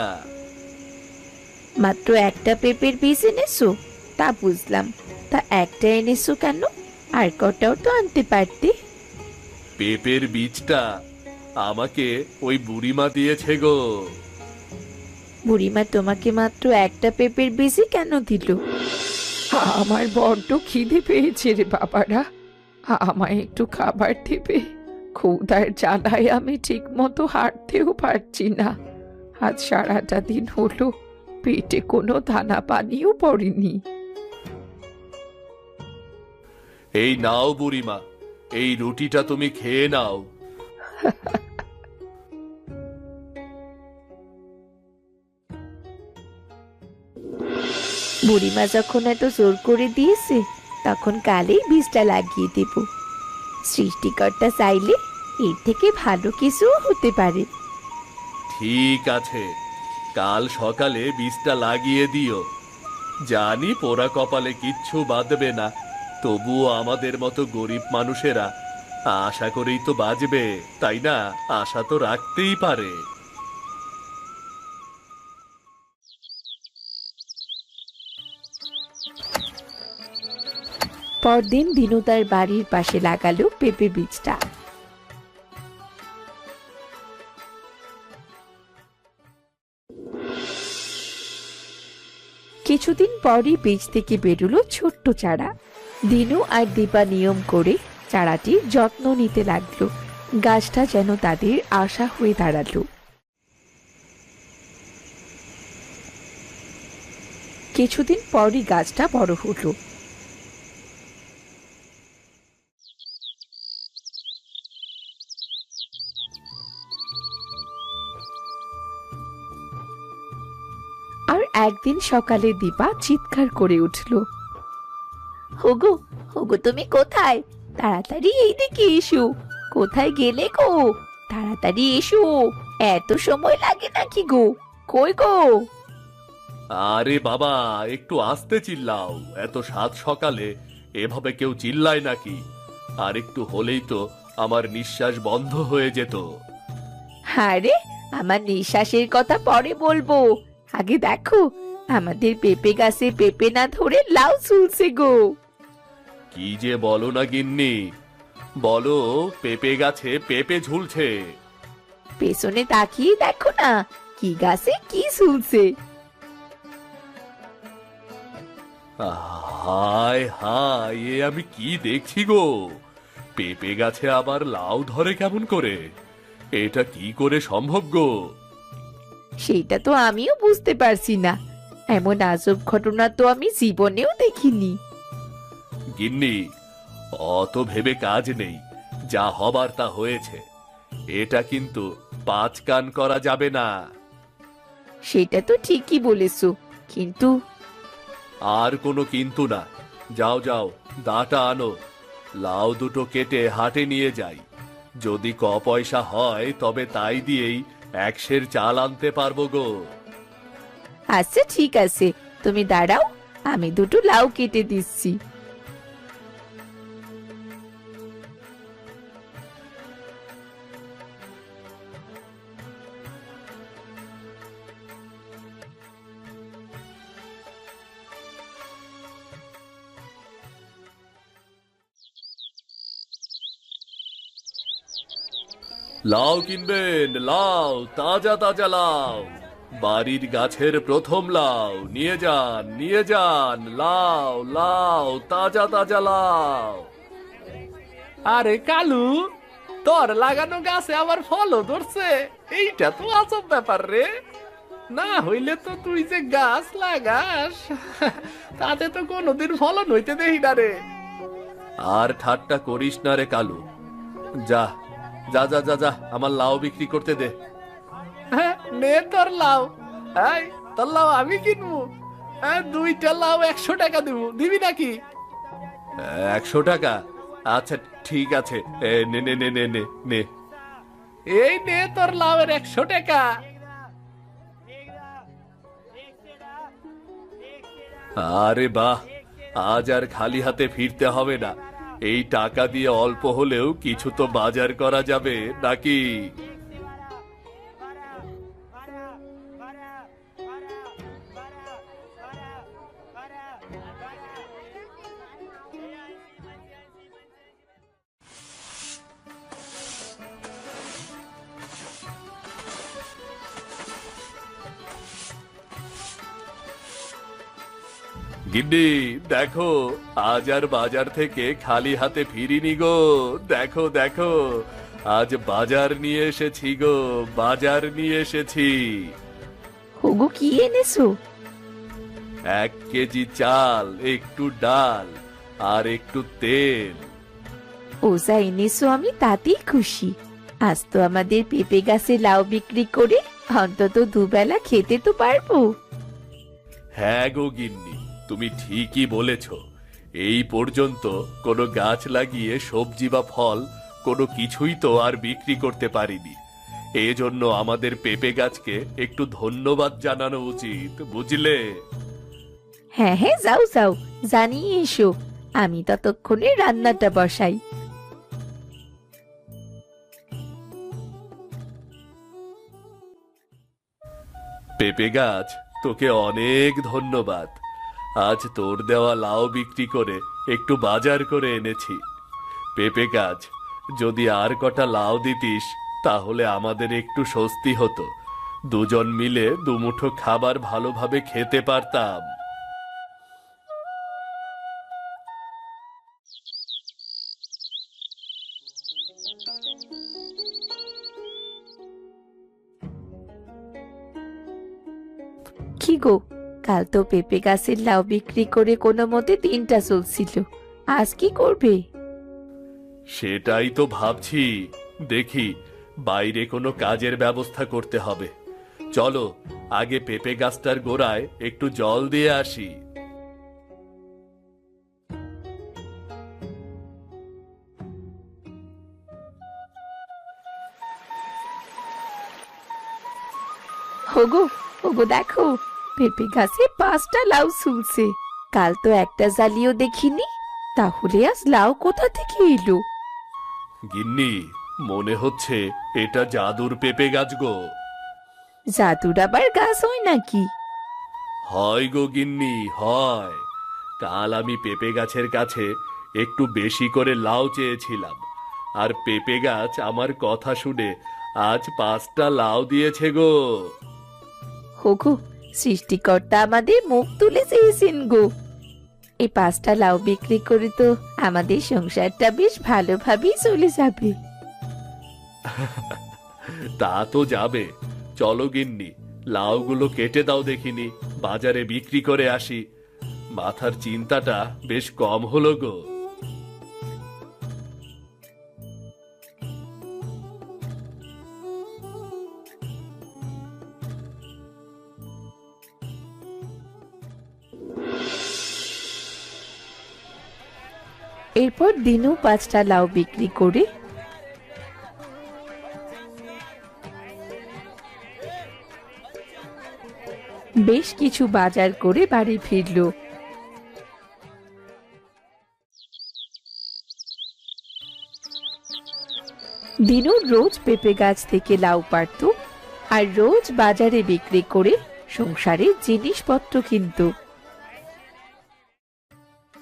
মাত্র একটা পেঁপের বীজ এনেছো? তা বুঝলাম, তা একটা এনেছো কেন? আর কটাও তো আনতে পারতে। পেঁপের বীজটা আমাকে ওই বুড়িমা দিয়েছে গো। বুড়িমা তোমাকে মাত্র একটা পেঁপের বীজই কেন দিল? আমার বড্ড খিদে পেয়েছে রে বাবারা, আমায় একটু খাবার দেবে? ক্ষুধার জ্বালায় আমি ঠিক মতো হাঁটতেও পারছি না। আজ সারাটা দিন হলো পেটে কোনো দানা পানিও পড়েনি। এই নাও বুড়িমা, এই রুটিটা তুমি খেয়ে নাও। বুড়িমা যখন এত জোর করে দিয়েছে তখন কালেই বীজটা লাগিয়ে দেব। সৃষ্টিকর্তা চাইলে এর থেকে ভালো কিছু হতে পারে। ঠিক আছে, কাল সকালে বীজটা লাগিয়ে দিও। জানি পোড়া কপালে কিচ্ছু বাঁধবে না, তবুও আমাদের মতো গরিব মানুষেরা আশা করেই তো বাঁচবে, তাই না? আশা তো রাখতেই পারে। পরদিন দিনু তার বাড়ির পাশে লাগালো পেঁপে বীজটা। কিছুদিন পরই বীজ থেকে বেরোলো ছোট্ট চারা। দিনু আর দীপা নিয়ম করে চারাটির যত্ন নিতে লাগলো। গাছটা যেন তাদের আশা হয়ে দাঁড়ালো। কিছুদিন পরই গাছটা বড় হলো। আর একদিন সকালে দীপা চিৎকার করে উঠল, হোগো হোগো, তুমি কোথায়? তাড়াতাড়ি এইদিকে এসো। কোথায় গেলে গো? তাড়াতাড়ি এসো, এত সময় লাগে নাকি গো? কই গো? আরে বাবা, একটু আস্তে চিল্লাও। এত সাত সকালে এভাবে কেউ চিল্লায় নাকি? আর একটু হলেই তো আমার নিঃশ্বাস বন্ধ হয়ে যেত। আরে আমার নিঃশ্বাসের কথা পরে বলবো, আগে দেখো আমাদের পেঁপে গাছে পেঁপে না ধরে লাউ ঝুলছে গো। কি যে বলো না গিন্নি, বলো পেঁপে গাছে পেঁপে ঝুলছে। পেছনে তাকিয়ে দেখো না কি গাছে কি ঝুলছে। হায় হায়, এ আমি কি দেখছি গো? পেঁপে গাছে আবার লাউ ধরে কেমন করে? এটা কি করে সম্ভব গো? সেটা তো আমিও বুঝতে পারছি না। এমন আজব ঘটনা তো আমি জীবনেও দেখিনি। গিন্নি, অত ভেবে কাজ নেই, যা হবার তা হয়েছে। এটা কিন্তু পাঁচ কান করা যাবে না। সেটা তো ঠিকই বলেছো, কিন্তু আর কোনো কিন্তু না। যাও যাও, দাটা আনো, লাউ দুটো কেটে হাটে নিয়ে যাই। যদি ক পয়সা হয় তবে তাই দিয়েই 1 সের চাল আনতে পারবো গো। আচ্ছা ঠিক আছে, তুমি দাঁড়াও, আমি দুটো লাউ কেটে দিচ্ছি। লাউ কিনবেন? লাউ, তাজা তাজা লাউ, বাড়ির গাছের প্রথম লাউ। নিয়ে যান, নিয়ে যান, লাউ লাউ, তাজা তাজা লাউ। আরে কালু, তোর লাগানো গাছে আবার ফলও ধরছে, এইটা তো আজব ব্যাপার রে। না হইলে তো তুই যে গাছ লাগাস তাতে তো কোনোদিন ফলন হইতে দেখি না রে। আর ঠাট্টা করিস না রে কালু, যা যা যা যা যা, আমার লাউ বিক্রি করতে দে। হ্যাঁ, নে তোর লাউ। এই, তোর লাউ আমি কিনবো। হ্যাঁ, 2টা লাউ 100 টাকা দেবো, দিবি নাকি? 100 টাকা? আচ্ছা ঠিক আছে, নে নে নে নে নে নে। এই নে তোর লাউয়ের 100 টাকা। আরে বাহ, আজ আর খালি হাতে ফিরতে হবে না। এই টাকা দিয়ে অল্প হলেও কিছু তো বাজার করা যাবে নাকি? গিন্নি, দেখো আজ আর বাজার থেকে খালি হাতে ফিরিনি গো। দেখো দেখো, আজ বাজার নিয়ে এসেছি গো, বাজার নিয়ে এসেছি। ওগো কি এনেছো? 1 কেজি চাল, একটু ডাল আর একটু তেল। ও যা এনেছো আমি তাতেই খুশি। আজ তো আমাদের পেঁপে গাছে লাউ বিক্রি করে অন্তত দুবেলা খেতে তো পারবো। হ্যাঁ গো গিন্নি, তুমি ঠিকই বলেছ। এই পর্যন্ত কোনো গাছ লাগিয়ে সবজি বা ফল কোনো কিছুই তো আর বিক্রি করতে পারিনি। এজন্য আমাদের পেঁপে গাছকে একটু ধন্যবাদ জানানো উচিত, বুঝলে? হ্যাঁ হ্যাঁ, যাও যাও, জানিয়ে এসো। আমি ততক্ষণে রান্নাটা বসাই। পেঁপে গাছ, তোকে অনেক ধন্যবাদ। আজ তোর দেওয়া লাউ বিক্রি করে একটু বাজার করে এনেছি। পেঁপে গাছ, যদি আর কটা লাউ দিতিস তাহলে আমাদের একটু স্বস্তি হতো। দুজন মিলে দুমুঠো খাবার ভালোভাবে খেতে পারতাম। কি গো, কাল তো পেঁপে গাছের লাউ বিক্রি করে কোনো মতে দিনটা চলছিল, আজ কি করবে? সেটাই তো ভাবছি। দেখি বাইরে কোনো কাজের ব্যবস্থা করতে হবে। চলো আগে পেঁপে গাছটার গোড়ায় একটু জল দিয়ে আসি। ওগো ওগো, দেখো পেঁপে গাছে 5টা লাউ ঝুলছে। কাল তো একটা জালিও দেখিনি, তাহলে আজ লাউ কোথা থেকে এলো? গিন্নি, মনে হচ্ছে এটা জাদুর পেঁপে গাছ গো। জাদুর আবার গাছ হয় নাকি? হয় গো গিন্নি, হয়। কাল আমি পেঁপে গাছের কাছে একটু বেশি করে লাউ চেয়েছিলাম, আর পেঁপে গাছ আমার কথা শুনে আজ 5টা লাউ দিয়েছে গো। ওগো, সৃষ্টিকর্তা আমাদের মুখ তুলে চেয়েছেন গো। এই 5টা লাউ বিক্রি করে তো আমাদের সংসারটা বেশ ভালোভাবেই চলে যাবে। তা তো যাবে। চলো গিন্নি, লাউগুলো কেটে দাও দেখিনি, বাজারে বিক্রি করে আসি। মাথার চিন্তাটা বেশ কম হলো গো। এরপর দিনু 5টা লাউ বিক্রি করে বেশ কিছু বাজার করে বাড়ি ফিরল। দিনু রোজ পেঁপে গাছ থেকে লাউ পাড়ত আর রোজ বাজারে বিক্রি করে সংসারের জিনিসপত্র কিনত।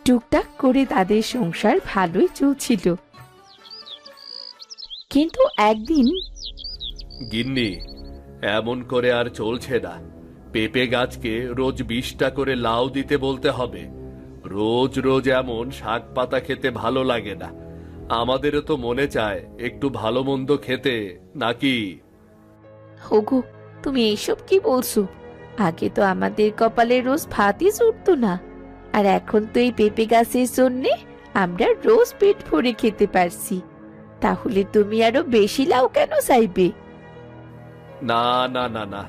টুকটাক করে তাদের সংসার ভালোই চলছিল। কিন্তু একদিন, গিন্নি, এমন করে আর চলছে না। পেঁপে গাছকে রোজ 20টা করে লাউ দিতে বলতে হবে। রোজ রোজ এমন শাক পাতা খেতে ভালো লাগে না। আমাদেরও তো মনে চায় একটু ভালো মন্দ খেতে, নাকি? ওগো, তুমি এইসব কি বলছো? আগে তো আমাদের কপালে রোজ ভাতই জুটতো না, আর এখন তো এই পেঁপে গাছের জন্যে আমরা রোজ পেট ভরে খেতে পারছি। তাহলে তুমি আরো বেশি লাউ কেন চাইবে? না না না না,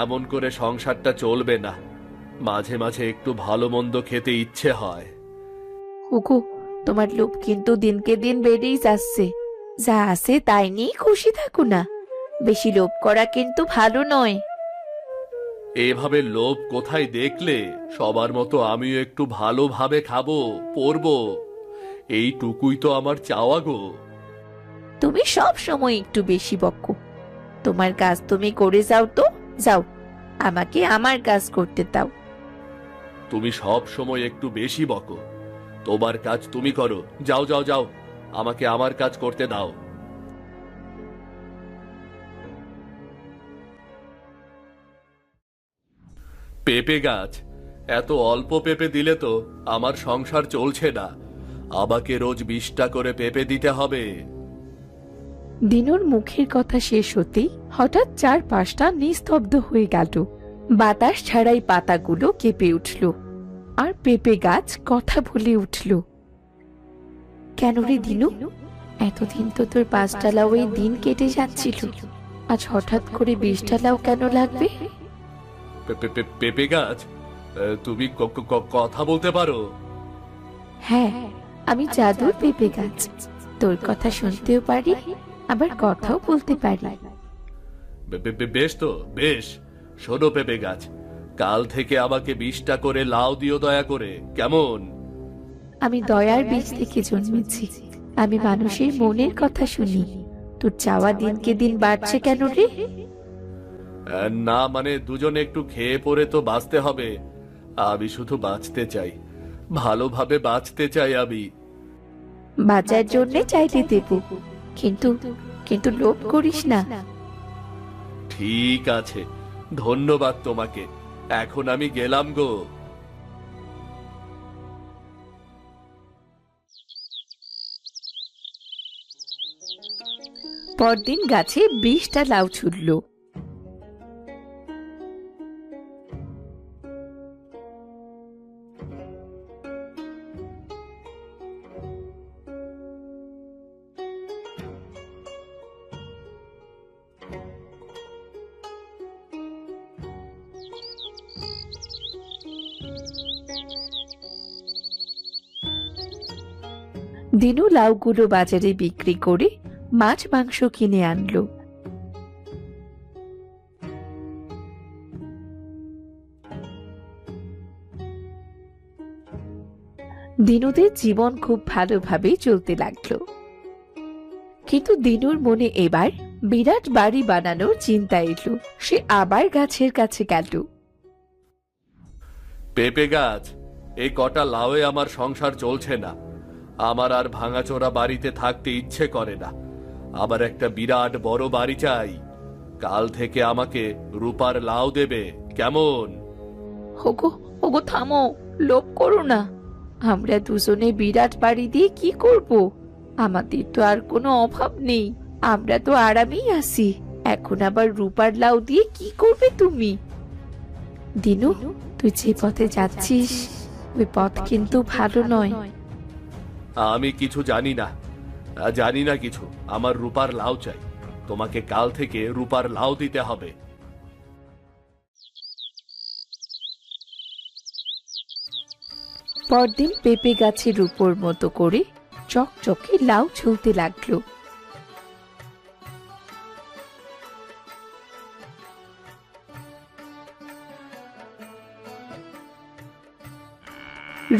এমন করে সংসারটা চলবে না। মাঝে মাঝে একটু ভালো মন্দ খেতে ইচ্ছে হয়। ওগো, তোমার লোভ কিন্তু দিনকে দিন বেড়েই যাচ্ছে। যা আছে তাই নিয়ে খুশি থাকো না। বেশি লোভ করা কিন্তু ভালো নয়। এভাবে লোভ কোথায় দেখলে? সবার মতো আমিও একটু ভালোভাবে খাবো, পরবো, এইটুকুই তো আমার চাওয়া গো। তুমি সব সময় একটু বেশি বকো। তোমার কাজ তুমি করে যাও তো, যাও, আমাকে আমার কাজ করতে দাও। তুমি সব সময় একটু বেশি বকো। তোমার কাজ তুমি করো, যাও যাও যাও, আমাকে আমার কাজ করতে দাও। পেঁপে গাছ, এত অল্প পেঁপে দিলে তো আমার সংসার চলছে না। আমাকে রোজ 20টা করে পেঁপে দিতে হবে। দিনুর মুখের কথা শেষ হতেই হঠাৎ চারপাশটা নিস্তব্ধ হয়ে গেল। বাতাস ছাড়াই পাতাগুলো কেঁপে উঠল, আর পেঁপে গাছ কথা বলে উঠল। কেন রে দিনু, এতদিন তো তোর 5টা লাউ এই দিন কেটে যাচ্ছিল, আজ হঠাৎ করে 20টা লাউ কেন লাগবে? পেঁপে গাছ, তুমি কথা বলতে পারো? হ্যাঁ, আমি জাদুর পেঁপে গাছ, তোর কথা শুনতেও পারি আবার কথাও বলতে পারি। বেশ তো বেশ। শোনো পেঁপে গাছ, কাল থেকে আমাকে 20টা করে লাউ দিও দয়া করে, কেমন? আমি দয়ার বীজ থেকে জন্মেছি, আমি মানুষের মনের কথা শুনি। তোর চাওয়া দিনকে দিন বাড়ছে কেন রে? না মানে দুজনে একটু খেয়ে পরে তো বাঁচতে হবে। আমি শুধু বাঁচতে চাই, ভালোভাবে বাঁচতে চাই আমি। বাঁচার জন্য চাইলে দেব, কিন্তু কিন্তু লোভ করিস না। ঠিক আছে, ধন্যবাদ তোমাকে। এখন আমি গেলাম গো। পরদিন গাছে 20টা লাউ ছুটল। দিনু লাউগুলো বাজারে বিক্রি করে মাছ মাংস কিনে আনলো। দিনুদের জীবন খুব ভালোভাবেই চলতে লাগলো, কিন্তু দিনুর মনে এবার বিরাট বাড়ি বানানোর চিন্তা এলো। সে আবার গাছের কাছে গেল। পেঁপে গাছ, এই কটা লাউয়ে আমার সংসার চলছে না। আমার আর ভাঙাচোরা বাড়িতে থাকতে ইচ্ছে করে না। আবার একটা বিরাট বড় বাড়ি চাই। কাল থেকে আমাকে রূপার লাউ দেবে, কেমন? ওগো ওগো থামো, লোভ করো না। আমরা দুজনে বিরাট বাড়ি দিয়ে কি করব? আমাদের তো আর কোনো অভাব নেই, আমরা তো আরামেই আছি। এখন আবার রূপার লাউ দিয়ে কি করবে তুমি? দিনু, তুই যে পথে যাচ্ছিস ওই পথ কিন্তু ভালো নয়। আমি কিছু জানি না কিছু। আমার রূপার লাউ চাই। তোমাকে কাল থেকে রূপার লাউ দিতে হবে। পরদিন পেঁপে গাছের উপর মতো করে চকচকে লাউ ঝুলতে লাগলো।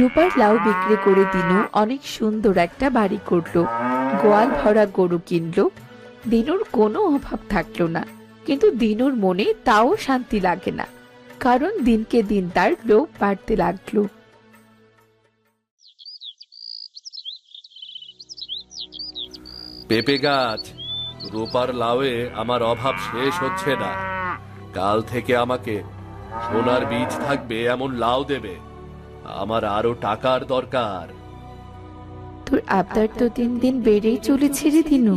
রূপার লাউ বিক্রি করে দিনু অনেক সুন্দর একটা বাড়ি করলো, গোয়াল ভরা গরু কিনলো। দিনুর কোনো অভাব থাকলো না, কিন্তু দিনুর মনে তাও শান্তি লাগে না, কারণ দিনকে দিন তার লোভ বাড়তে লাগলো। পেঁপে গাছ, রূপার লাউয়ে আমার অভাব শেষ হচ্ছে না। কাল থেকে আমাকে সোনার বীজ থাকবে এমন লাউ দেবে। আমার আরো টাকার দরকার। তোর আবদার তো দিন দিন বেড়েই চলেছে রে দিনু।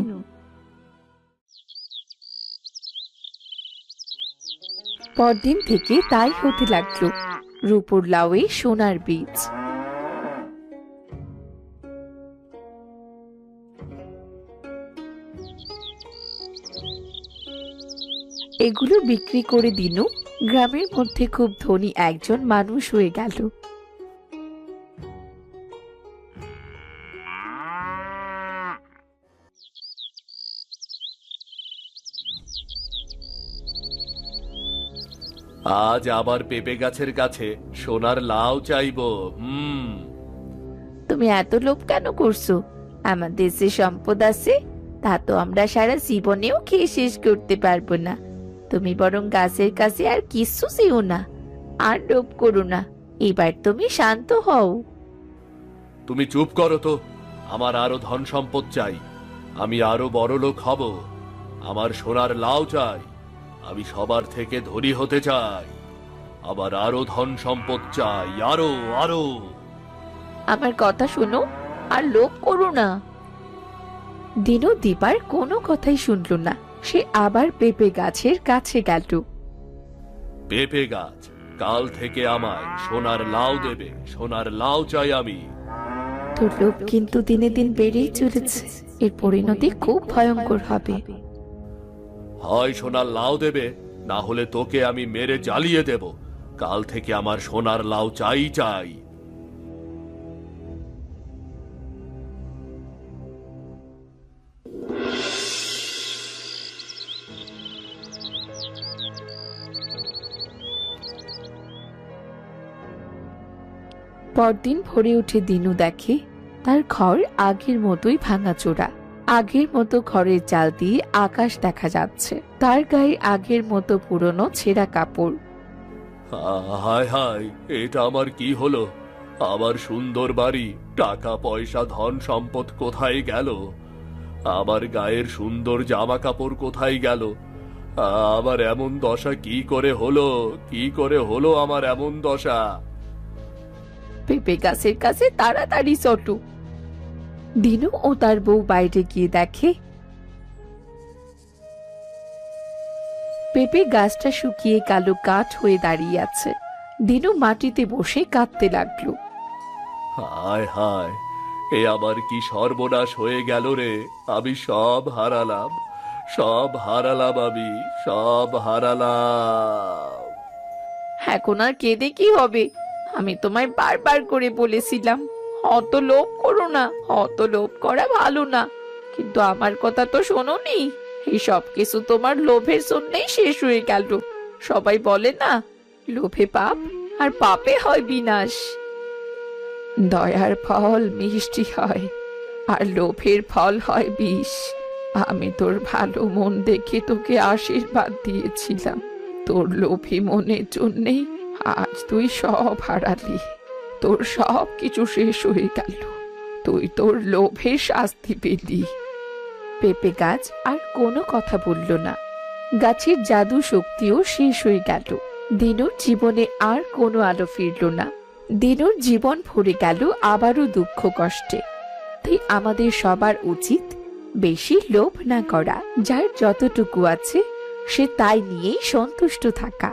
পরদিন থেকে তাই হতে লাগলো, রূপোর লাউয়ে সোনার বীজ। এগুলো বিক্রি করে দিনু গ্রামের মধ্যে খুব ধনী একজন মানুষ হয়ে গেল। আজ আবার পেঁপে গাছের কাছে সোনার লাউ চাইবো। তুমি এত লোভ কেন করছো? আমাদের যে সম্পদ আছে তা তো আমরা সারা জীবনেও খেয়ে শেষ করতে পারবো না। তুমি বরং গাছের কাছে আর কিছু চেও না, আর লোভ করো না। এবার তুমি শান্ত হও। তুমি চুপ করো তো। আমার আরো ধন সম্পদ চাই। আমি আরো বড় লোক হব। আমার সোনার লাউ চাই। আমি সবার থেকে ধনী হতে চাই। আবার আরো ধন সম্পদ চাই, আরো আরো। আমার কথা শোনো, আর লোভ করো না। দিনু দীপার কোনো কথাই শুনল না। সে আবার পেঁপে গাছের কাছে গেল। পেঁপে গাছ, কাল থেকে আমায় সোনার লাউ দেবে, সোনার লাউ চাই আমি। তোর লোভ কিন্তু দিনে দিন বেড়েই চলেছে, এর পরিণতি খুব ভয়ঙ্কর হবে। হয় সোনার লাউ দেবে, না হলে তোকে আমি মেরে জ্বালিয়ে দেব। কাল থেকে আমার সোনার লাউ চাই চাই। পরদিন ভোরে উঠে দিনু দেখে তার ঘর আগের মতোই ভাঙাচোরা। আগের মতো ঘরের চাল দিয়ে আকাশ দেখা যাচ্ছে। তার গায়ে আগের মতো পুরনো ছেঁড়া কাপড়। হায় হায়, এটা আমার কি হলো? আমার সুন্দর বাড়ি, টাকা পয়সা, ধন সম্পদ কোথায় গেল? আমার গায়ের সুন্দর জামা কাপড় কোথায় গেল? আমার এমন দশা কি করে হলো? কি করে হলো আমার এমন দশা? পেঁপে গাছের কাছে তাড়াতাড়ি ছোট। দিনু ও তার বউ বাইরে গিয়ে দেখে পেঁপে গাছটা শুকিয়ে কালো কাঠ হয়ে দাঁড়িয়ে আছে। দিনু মাটিতে বসে কাঁদতে লাগলো। হায় হায়, এ আমার কি সর্বনাশ হয়ে গেল রে! আমি সব হারালাম, সব হারালাম, আমি সব হারালাম। এখন আর কেঁদে কি হবে? আমি তোমায় বারবার করে বলেছিলাম অত লোভ করো না, অত লোভ করা ভালো না, কিন্তু আমার কথা তো শোনোনি। এই সব কিছু তোমার লোভের জন্যই শেষ হয়ে গেল। সবাই বলে না, লোভে পাপ আর পাপে হয় বিনাশ। দয়ার ফল মিষ্টি হয় আর লোভের ফল হয় বিষ। আমি তোর ভালো মন দেখে তোকে আশীর্বাদ দিয়েছিলাম। তোর লোভী মনের জন্যেই আজ তুই সব হারালি। তোর সব কিছু শেষ হয়ে গেল। তুই তোর লোভের শাস্তি পেলি। পেঁপে গাছ আর কোনো কথা বলল না। গাছের জাদু শক্তিও শেষ হয়ে গেল। দিনুর জীবনে আর কোনো আলো ফিরল না। দিনুর জীবন ভরে গেল আবারও দুঃখ কষ্টে। তাই আমাদের সবার উচিত বেশি লোভ না করা। যার যতটুকু আছে সে তাই নিয়েই সন্তুষ্ট থাকা।